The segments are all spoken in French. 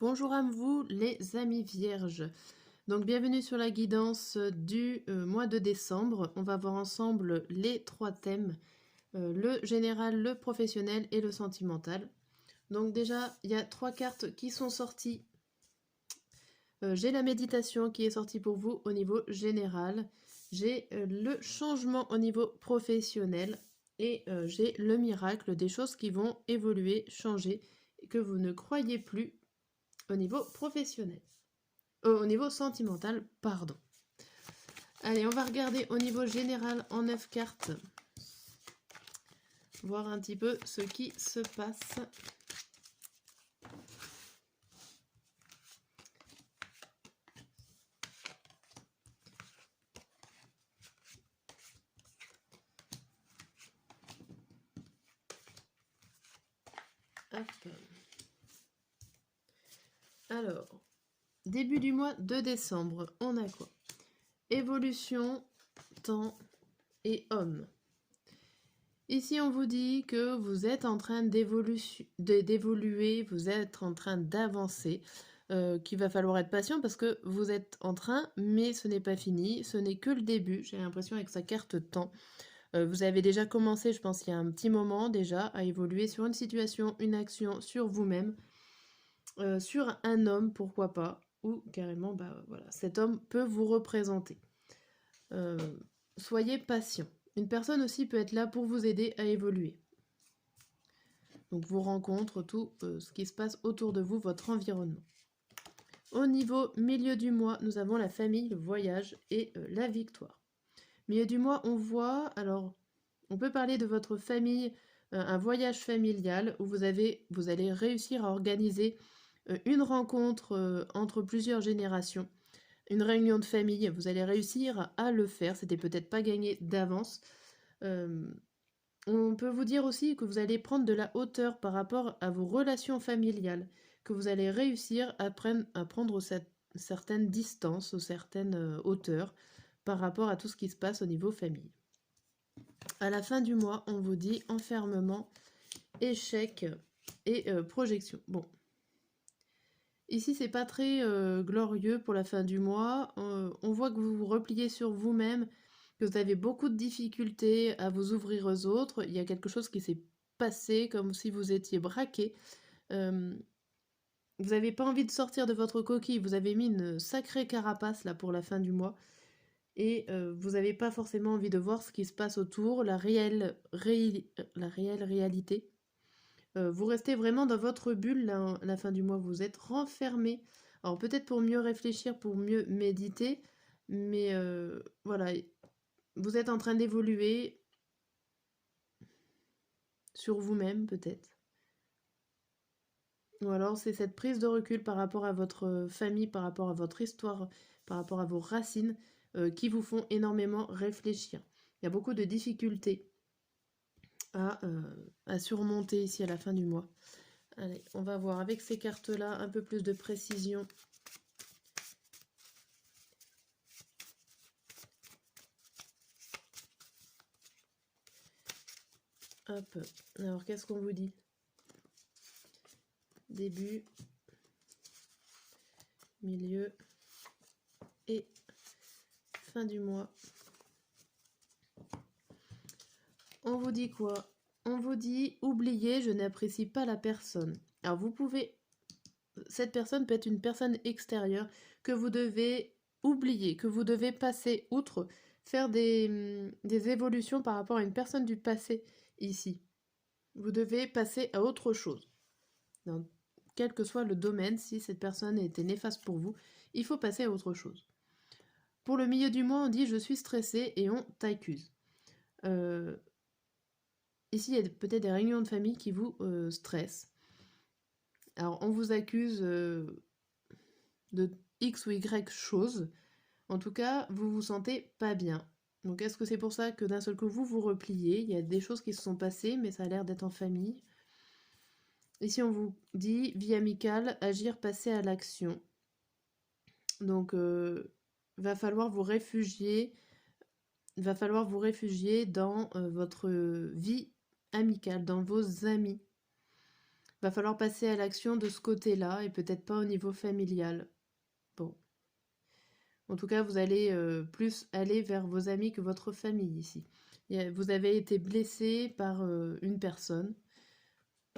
Bonjour à vous les amis vierges. Donc bienvenue sur la guidance du mois de décembre. On va voir ensemble les trois thèmes, le général, le professionnel et le sentimental. Donc déjà, il y a trois cartes qui sont sorties. J'ai la méditation qui est sortie pour vous au niveau général. J'ai le changement au niveau professionnel. Et j'ai le miracle, des choses qui vont évoluer, changer, et que vous ne croyez plus au niveau professionnel. Au niveau sentimental, pardon. Allez, on va regarder au niveau général en 9 cartes. Voir un petit peu ce qui se passe. Hop. Alors, début du mois de décembre, on a quoi? Évolution, temps et homme. Ici, on vous dit que vous êtes en train d'évoluer, vous êtes en train d'avancer, qu'il va falloir être patient parce que vous êtes en train, mais ce n'est pas fini, ce n'est que le début, j'ai l'impression avec sa carte temps. Vous avez déjà commencé, je pense, il y a un petit moment déjà, à évoluer sur une situation, une action, sur vous-même, sur un homme, pourquoi pas, ou carrément, bah voilà, cet homme peut vous représenter. Soyez patient. Une personne aussi peut être là pour vous aider à évoluer. Donc vos rencontres, tout ce qui se passe autour de vous, votre environnement. Au niveau milieu du mois, nous avons la famille, le voyage et la victoire. Milieu du mois, on voit, alors, on peut parler de votre famille, un voyage familial où vous allez réussir à organiser une rencontre entre plusieurs générations. Une réunion de famille, vous allez réussir à le faire, c'était peut-être pas gagné d'avance. On peut vous dire aussi que vous allez prendre de la hauteur par rapport à vos relations familiales, que vous allez réussir à prendre certaines distances ou certaines hauteurs par rapport à tout ce qui se passe au niveau famille. À la fin du mois, on vous dit enfermement, échec et projection. Bon. Ici, c'est pas très glorieux pour la fin du mois. On voit que vous vous repliez sur vous-même, que vous avez beaucoup de difficultés à vous ouvrir aux autres. Il y a quelque chose qui s'est passé, comme si vous étiez braqué. Vous n'avez pas envie de sortir de votre coquille. Vous avez mis une sacrée carapace là pour la fin du mois. Et vous n'avez pas forcément envie de voir ce qui se passe autour, la réelle réalité. Vous restez vraiment dans votre bulle la fin du mois, vous êtes renfermé. Alors peut-être pour mieux réfléchir, pour mieux méditer, mais voilà, vous êtes en train d'évoluer sur vous-même peut-être. Ou alors c'est cette prise de recul par rapport à votre famille, par rapport à votre histoire, par rapport à vos racines, qui vous font énormément réfléchir. Il y a beaucoup de difficultés à surmonter ici à la fin du mois. Allez, on va voir avec ces cartes-là un peu plus de précision. Hop, alors qu'est-ce qu'on vous dit? Début, milieu et fin du mois. On vous dit quoi? On vous dit, oubliez, je n'apprécie pas la personne. Alors vous pouvez, cette personne peut être une personne extérieure que vous devez oublier, que vous devez passer outre, faire des évolutions par rapport à une personne du passé ici. Vous devez passer à autre chose. Donc, quel que soit le domaine, si cette personne était néfaste pour vous, il faut passer à autre chose. Pour le milieu du mois, on dit « je suis stressée » et on t'accuse. Ici, il y a peut-être des réunions de famille qui vous stressent. Alors, on vous accuse de X ou Y choses. En tout cas, vous vous sentez pas bien. Donc, est-ce que c'est pour ça que d'un seul coup, vous vous repliez? Il y a des choses qui se sont passées, mais ça a l'air d'être en famille. Ici, on vous dit vie amicale, agir, passer à l'action. Donc, va falloir vous réfugier dans votre vie amicale, dans vos amis. Va falloir passer à l'action de ce côté-là et peut-être pas au niveau familial. Bon. En tout cas, vous allez plus aller vers vos amis que votre famille ici. Vous avez été blessé par une personne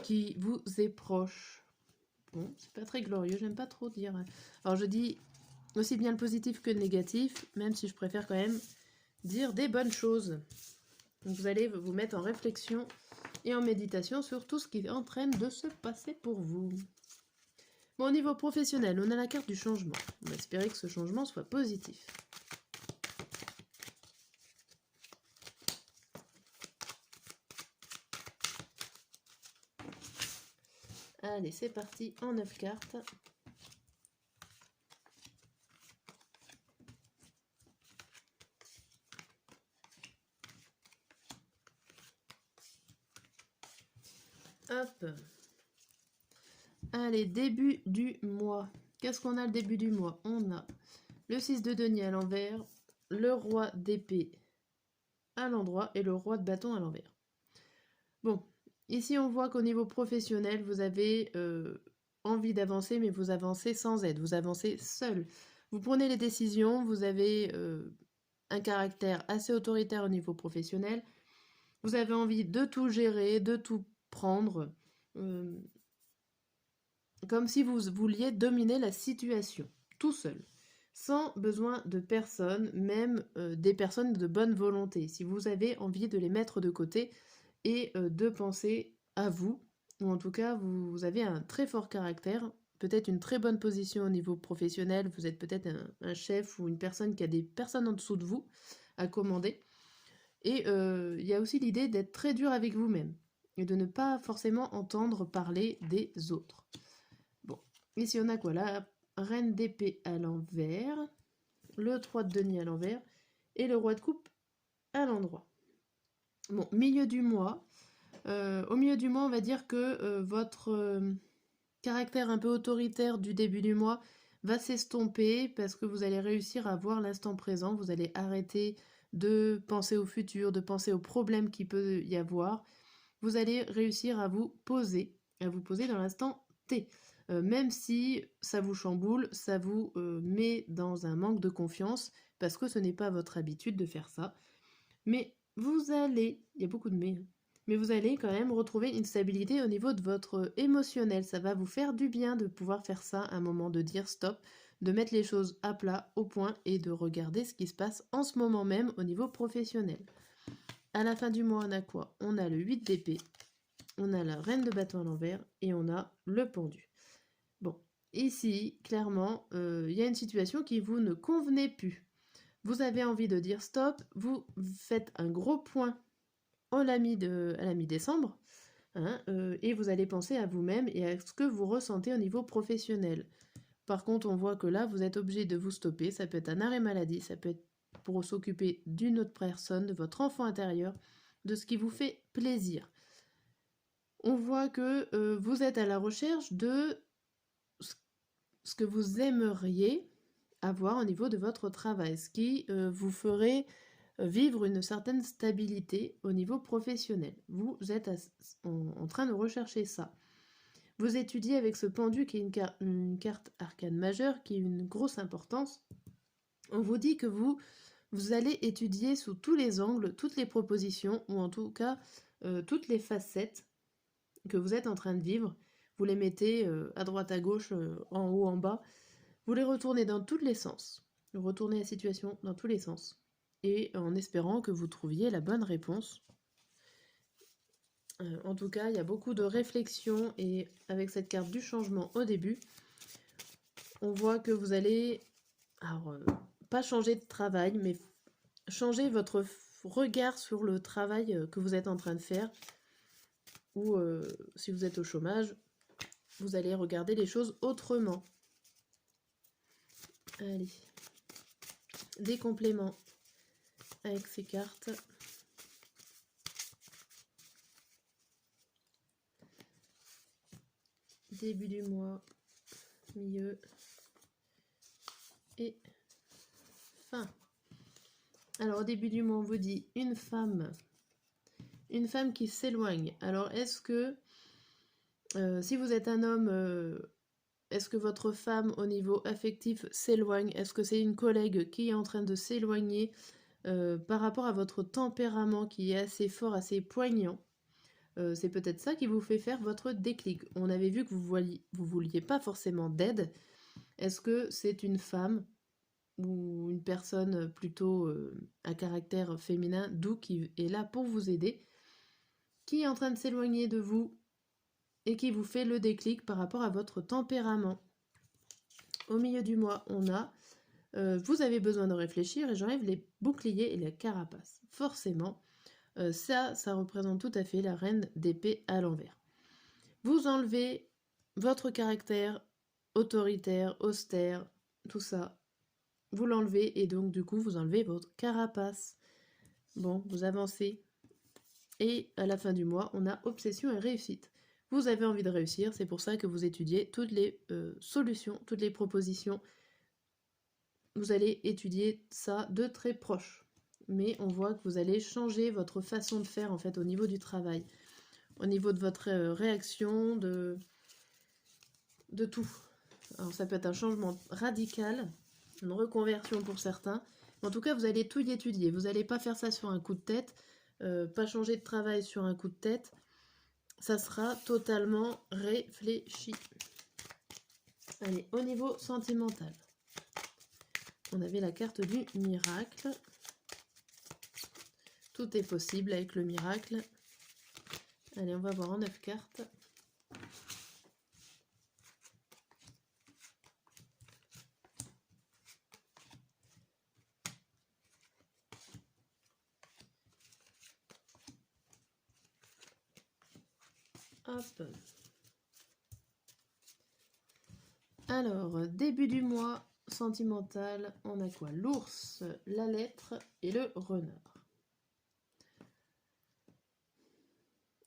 qui vous est proche. Bon, c'est pas très glorieux, j'aime pas trop dire. Alors je dis aussi bien le positif que le négatif, même si je préfère quand même dire des bonnes choses. Donc vous allez vous mettre en réflexion et en méditation sur tout ce qui est en train de se passer pour vous. Bon, au niveau professionnel, on a la carte du changement. On va espérer que ce changement soit positif. Allez, c'est parti en 9 cartes. Hop. Allez, début du mois. Qu'est-ce qu'on a le début du mois? On a le 6 de denier à l'envers, le roi d'épée à l'endroit et le roi de bâton à l'envers. Bon, ici on voit qu'au niveau professionnel, vous avez envie d'avancer, mais vous avancez sans aide, vous avancez seul. Vous prenez les décisions, vous avez un caractère assez autoritaire au niveau professionnel. Vous avez envie de tout gérer, de tout prendre, comme si vous vouliez dominer la situation, tout seul, sans besoin de personne, même des personnes de bonne volonté. Si vous avez envie de les mettre de côté et de penser à vous, ou en tout cas vous avez un très fort caractère, peut-être une très bonne position au niveau professionnel, vous êtes peut-être un chef ou une personne qui a des personnes en dessous de vous à commander. Et il y a aussi l'idée d'être très dur avec vous-même et de ne pas forcément entendre parler des autres. Bon, ici on a quoi? La reine d'épée à l'envers, le 3 de denier à l'envers et le roi de coupe à l'endroit. Bon, milieu du mois. Au milieu du mois, on va dire que votre caractère un peu autoritaire du début du mois va s'estomper parce que vous allez réussir à voir l'instant présent, vous allez arrêter de penser au futur, de penser aux problèmes qu'il peut y avoir. Vous allez réussir à vous poser dans l'instant T. Même si ça vous chamboule, ça vous met dans un manque de confiance parce que ce n'est pas votre habitude de faire ça. Mais vous allez, il y a beaucoup de mais vous allez quand même retrouver une stabilité au niveau de votre émotionnel. Ça va vous faire du bien de pouvoir faire ça à un moment, de dire stop, de mettre les choses à plat, au point et de regarder ce qui se passe en ce moment même au niveau professionnel. À la fin du mois, on a quoi? On a le 8 d'épée, on a la reine de bâton à l'envers et on a le pendu. Bon, ici, clairement, il y a une situation qui vous ne convenait plus. Vous avez envie de dire stop, vous faites un gros point à la mi-décembre, hein, et vous allez penser à vous-même et à ce que vous ressentez au niveau professionnel. Par contre, on voit que là, vous êtes obligé de vous stopper. Ça peut être un arrêt maladie, ça peut être pour s'occuper d'une autre personne, de votre enfant intérieur, de ce qui vous fait plaisir. On voit que vous êtes à la recherche de ce que vous aimeriez avoir au niveau de votre travail, ce qui vous ferait vivre une certaine stabilité au niveau professionnel. Vous êtes en train de rechercher ça. Vous étudiez avec ce pendu qui est une carte arcane majeure, qui a une grosse importance. On vous dit que vous allez étudier sous tous les angles, toutes les propositions, ou en tout cas toutes les facettes que vous êtes en train de vivre. Vous les mettez à droite, à gauche, en haut, en bas. Vous les retournez dans tous les sens. Vous retournez la situation dans tous les sens. Et en espérant que vous trouviez la bonne réponse. En tout cas, il y a beaucoup de réflexion et avec cette carte du changement au début, on voit que vous allez, alors, pas changer de travail, mais changer votre regard sur le travail que vous êtes en train de faire. Ou si vous êtes au chômage, vous allez regarder les choses autrement. Allez, des compléments avec ces cartes. Début du mois, milieu et fin. Alors au début du mois, on vous dit une femme qui s'éloigne. Alors est-ce que Si vous êtes un homme, est-ce que votre femme au niveau affectif s'éloigne? Est-ce que c'est une collègue qui est en train de s'éloigner par rapport à votre tempérament qui est assez fort, assez poignant? C'est peut-être ça qui vous fait faire votre déclic. On avait vu que vous vouliez pas forcément d'aide. Est-ce que c'est une femme ou une personne plutôt à caractère féminin, doux, qui est là pour vous aider, qui est en train de s'éloigner de vous et qui vous fait le déclic par rapport à votre tempérament? Au milieu du mois, on a vous avez besoin de réfléchir et j'enlève les boucliers et la carapace. Forcément, ça représente tout à fait la reine d'épée à l'envers. Vous enlevez votre caractère autoritaire, austère, tout ça. Vous l'enlevez et donc du coup, vous enlevez votre carapace. Bon, vous avancez. Et à la fin du mois, on a obsession et réussite. Vous avez envie de réussir, c'est pour ça que vous étudiez toutes les solutions, toutes les propositions. Vous allez étudier ça de très proche. Mais on voit que vous allez changer votre façon de faire en fait au niveau du travail. Au niveau de votre réaction, de tout. Alors ça peut être un changement radical, une reconversion pour certains. Mais en tout cas, vous allez tout y étudier. Vous n'allez pas faire ça sur un coup de tête, pas changer de travail sur un coup de tête. Ça sera totalement réfléchi. Allez, au niveau sentimental. On avait la carte du miracle. Tout est possible avec le miracle. Allez, on va voir en 9 cartes. Hop. Alors, début du mois sentimental, on a quoi? L'ours, la lettre et le renard.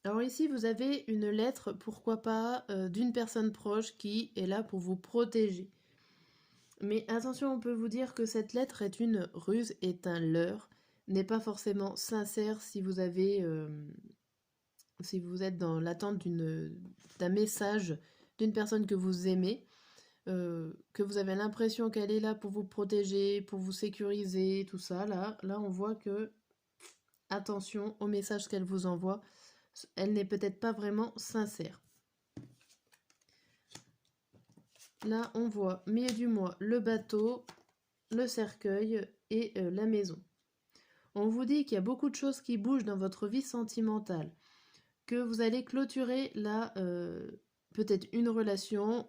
Alors ici, vous avez une lettre, pourquoi pas, d'une personne proche qui est là pour vous protéger. Mais attention, on peut vous dire que cette lettre est une ruse, est un leurre, n'est pas forcément sincère si vous avez, si vous êtes dans l'attente d'un message d'une personne que vous aimez, que vous avez l'impression qu'elle est là pour vous protéger, pour vous sécuriser, tout ça. Là on voit que, attention au message qu'elle vous envoie, elle n'est peut-être pas vraiment sincère. Là, on voit milieu du mois le bateau, le cercueil et la maison. On vous dit qu'il y a beaucoup de choses qui bougent dans votre vie sentimentale, que vous allez clôturer là peut-être une relation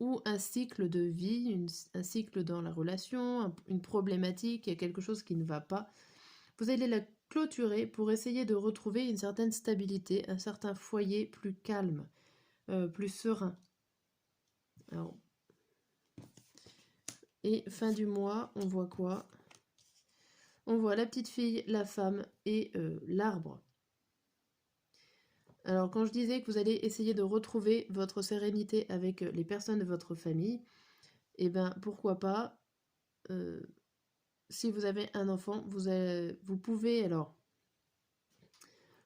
ou un cycle de vie, un cycle dans la relation, une problématique, il y a quelque chose qui ne va pas. Vous allez la clôturer pour essayer de retrouver une certaine stabilité, un certain foyer plus calme, plus serein. Alors, et fin du mois, on voit quoi? On voit la petite fille, la femme et l'arbre. Alors quand je disais que vous allez essayer de retrouver votre sérénité avec les personnes de votre famille, eh bien pourquoi pas, si vous avez un enfant, vous pouvez alors,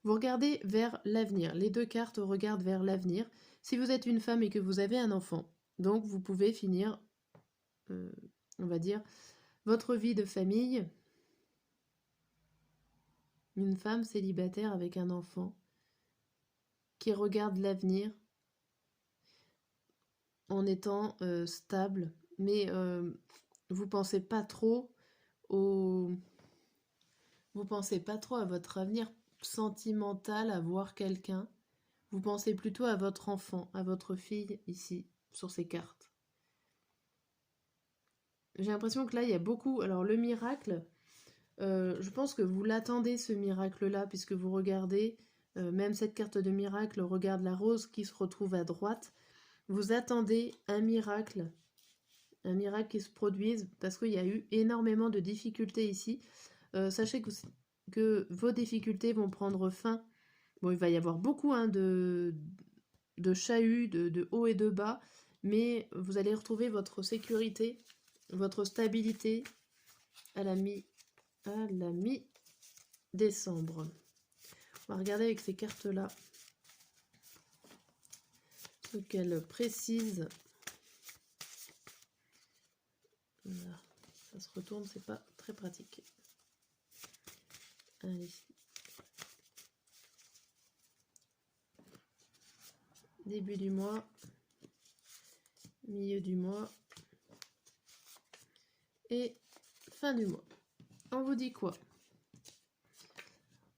vous regardez vers l'avenir. Les deux cartes regardent vers l'avenir. Si vous êtes une femme et que vous avez un enfant, donc vous pouvez finir, on va dire, votre vie de famille. Une femme célibataire avec un enfant qui regarde l'avenir en étant stable, mais vous pensez pas trop vous pensez pas trop à votre avenir sentimental, à voir quelqu'un. Vous pensez plutôt à votre enfant, à votre fille ici, sur ces cartes. J'ai l'impression que là, il y a beaucoup... Alors, le miracle, je pense que vous l'attendez, ce miracle-là, puisque vous regardez, même cette carte de miracle regarde la rose qui se retrouve à droite. Vous attendez un miracle qui se produise, parce qu'il y a eu énormément de difficultés ici. Sachez que vos difficultés vont prendre fin. Bon, il va y avoir beaucoup de chahuts, de haut et de bas, mais vous allez retrouver votre sécurité, votre stabilité à la mi-décembre. On va regarder avec ces cartes-là qu'elle précise. Voilà. Ça se retourne, c'est pas très pratique. Allez. Début du mois, milieu du mois et fin du mois. On vous dit quoi?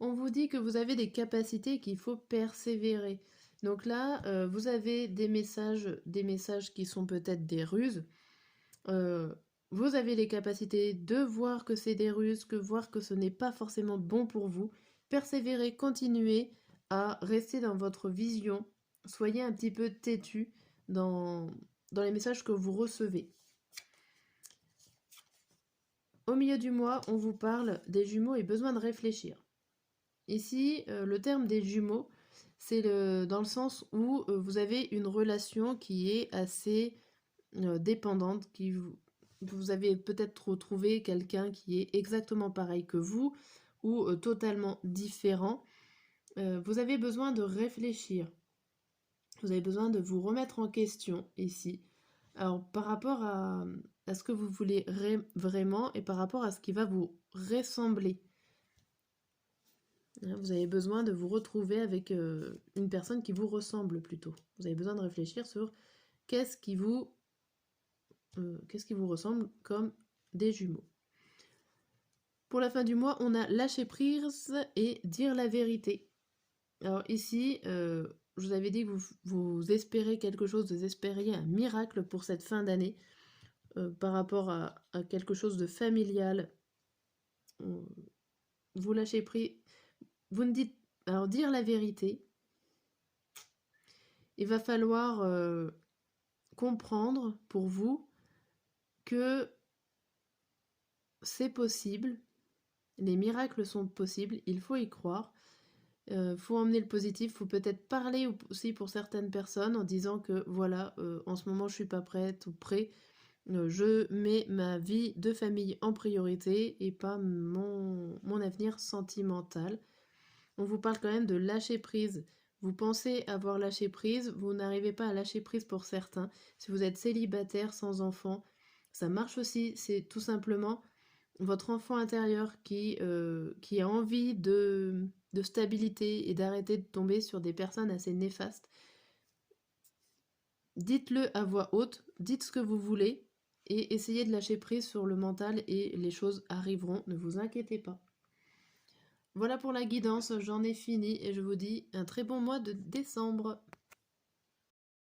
On vous dit que vous avez des capacités qu'il faut persévérer. Donc là, vous avez des messages qui sont peut-être des ruses. Vous avez les capacités de voir que c'est des ruses, voir que ce n'est pas forcément bon pour vous. Persévérez, continuez à rester dans votre vision. Soyez un petit peu têtu dans les messages que vous recevez. Au milieu du mois, on vous parle des jumeaux et besoin de réfléchir. Ici, le terme des jumeaux, c'est dans le sens où vous avez une relation qui est assez dépendante, vous avez peut-être retrouvé quelqu'un qui est exactement pareil que vous ou totalement différent. Vous avez besoin de réfléchir. Vous avez besoin de vous remettre en question ici. Alors, par rapport à ce que vous voulez vraiment et par rapport à ce qui va vous ressembler. Vous avez besoin de vous retrouver avec une personne qui vous ressemble plutôt. Vous avez besoin de réfléchir sur qu'est-ce qui vous ressemble comme des jumeaux. Pour la fin du mois, on a lâcher prise et dire la vérité. Alors ici, je vous avais dit que vous espérez quelque chose, vous espériez un miracle pour cette fin d'année par rapport à quelque chose de familial. Vous lâchez prise. Vous ne dites... Alors dire la vérité, il va falloir comprendre pour vous que c'est possible, les miracles sont possibles, il faut y croire, faut emmener le positif, faut peut-être parler aussi pour certaines personnes en disant que voilà, en ce moment je suis pas prête ou prêt, je mets ma vie de famille en priorité et pas mon avenir sentimental. On vous parle quand même de lâcher prise. Vous pensez avoir lâché prise, vous n'arrivez pas à lâcher prise pour certains. Si vous êtes célibataire, sans enfant, ça marche aussi. C'est tout simplement votre enfant intérieur qui a envie de stabilité et d'arrêter de tomber sur des personnes assez néfastes. Dites-le à voix haute, dites ce que vous voulez et essayez de lâcher prise sur le mental et les choses arriveront, ne vous inquiétez pas. Voilà pour la guidance, j'en ai fini et je vous dis un très bon mois de décembre.